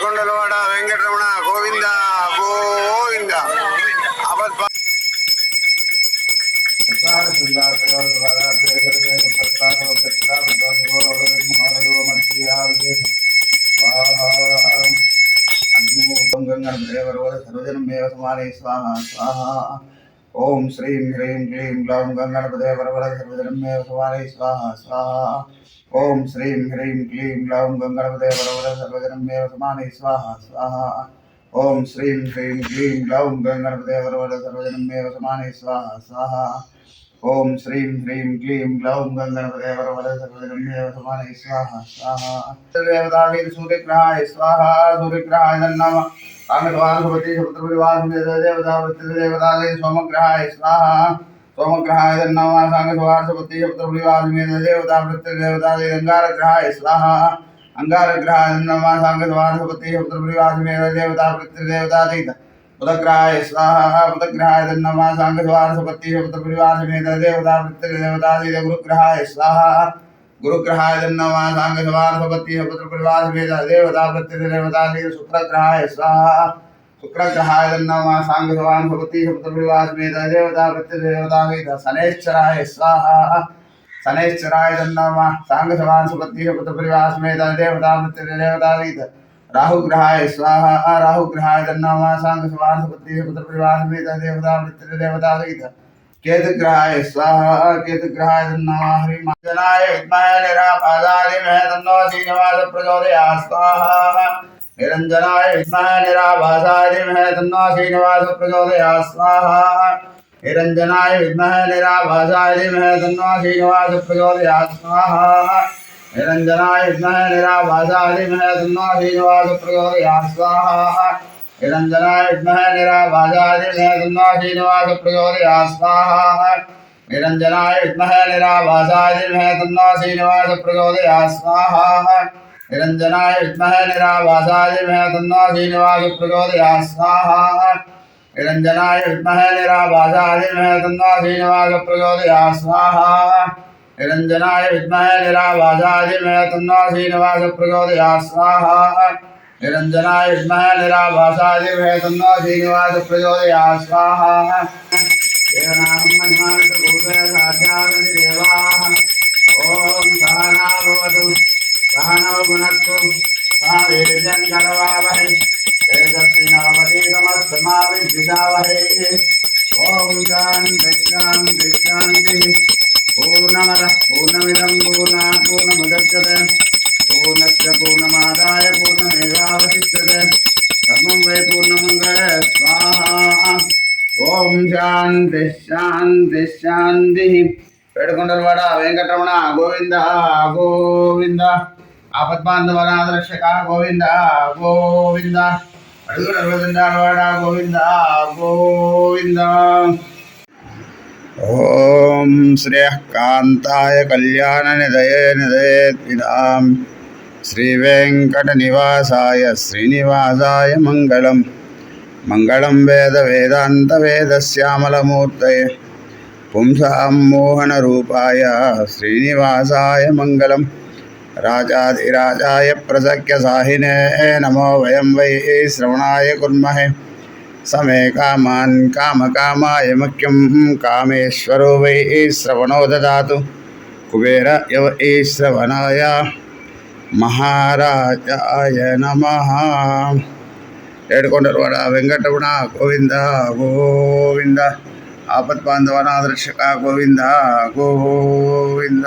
ఏడుకొండలవాడ వెంకటరమణ గోవింద గోవింద ఓం శ్రీం హ్రీం క్లీం గ్లౌం గంగణపతే వరవర సర్వజనమే వసవానే స్వాహా స్వాహా ఓం శ్రీం హ్రీం క్లీం గ్లౌం గంగణపతే వరవర సర్వజనమే వసవానే స్వాహా స్వాహా ఓం శ్రీం హ్రీం క్లీం గ్లౌం గంగణపతే వరవర సర్వజనమే వసవానే స్వాహా స్వాహా ఓం శ్రీం హ్రీం క్లీం గ్లౌం గంగణపతే వరవర సర్వజనమే వసవానే స్వాహా స్వాహా దేవతావే సూర్యగ్రహాయ స్వాహా సూర్యగ్రహాయ నమః कांगवानपति समुद्रपरिवास देवता देवता सोमग्रहाय स्वाहा सोमग्रहाय नमः सांगवानपति समुद्रपरिवास देवता देवता अंगारग्रहाय स्वाहा अंगारग्रहाय नमः सांगवानपति समुद्रपरिवास देवता देवता बुधग्रहाय स्वाहा बुधग्रहाय नमः सांगवानपति समुद्रपरिवास देवता देवता गुरुग्रहाय स्वाहा गुरुग्रहाय नमः सांगवानपति समुद्रपरिवास देवता देवता शुक्रग्रहाय स्वाहा शुक्रग्रहाय नमः सांगवानपति समुद्रपरिवास देवता देवता शनैश्चराय स्वाहा शनैश्चराय नमः सांगवानपति समुद्रपरिवास देवता देवता राहुग्रहाय स्वाहा राहुग्रहाय नमः सांगवानपति समुद्रपरिवास देवता देवता केतुग्रहाय स्वाहा केतुग्रहाय नमः हरिमंजनाय विद्महे निराभासाय धीमहि तन्नो श्रीनिवासः प्रचोदयात् स्वाहा निरंजनाय विद्महे निराभासाय धीमहि तन्नो श्रीनिवासः प्रचोदयात् स्वाहा निरंजनाय विद्महे निराभासाय धीमहि तन्नो श्रीनिवासः प्रचोदयात् स्वाहा निरंजनाय विद्महे निराभासाय धीमहि तन्नो श्रीनिवासः प्रचोदयात् स्वाहा निरंजनाय विद्महे निराभासाय धीमहि तन्नो श्रीनिवासः प्रचोदयात् स्वाहा निरंजनाय विद्महे निराभासाय धीमहि तन्नो श्रीनिवासः प्रचोदयात् स्वाहा निरंजनाय विद्महे निराभासाय धीमहि तन्नो श्रीनिवासः प्रचोदयात् स्वाहा निरंजनाय विद्महे निराभासाय धीमहि तन्नो श्रीनिवासः प्रचोदयात् स्वाहा निरंजनाय विद्महे निराभासाय धीमहि तन्नो श्रीनिवासः प्रचोदयात् स्वाहा निरंजनाय विद्महे निराभासाय धीमहि तन्नो श्रीनिवासः प्रचोदयात् स्वाहा देवनामं महिमान्वित भूतसाध्यान्ति देवाः ॐ सहना भवतु सहनौ भुनक्तु सह वीर्यं करवावहै तेजस्विनावधीतमस्तमाविद्विषावहै ॐ शान्तिः शान्तिः शान्तिः पूर्णमदः पूर्णमिदं पूर्णात् पूर्णमुदच्यते पूर्णस्य पूर्णमादाय पूर्णमेवावशिष्यते सर्वं वै पूर्णमङ्गले स्वाहा ओम शांति शांति शांति पेड़कोंडलवाड वेंकटरमण गोविंद गोविंद आपद्बांधवनादरक्षक गोविंद गोविंद अडुगुलवाड गोविंद गोविंद ओम श्रेयः कांताय कल्याणनिधये निधयेत्पितां श्रीवेंकटनिवासाय श्रीनिवासाय मंगलम् मंगलं वेद वेदांत वेदश्यामलमूर्तये पुंसां मोहनरूपाय श्रीनिवासाय मंगलम् राजाधिराजाय प्रसख्य साहिने नमो वयं वै श्रवणाय कुर्महे समे कामान् कामकामाय मह्यं कामेश्वरो वै श्रवणो ददातु कुबेर यव श्रवणाय महाराजाय नमः ఏడుకొండలవాడ వెంకటరమణ గోవింద గోవింద ఆపద్బాంధవనాదరక్షక గోవింద గోవింద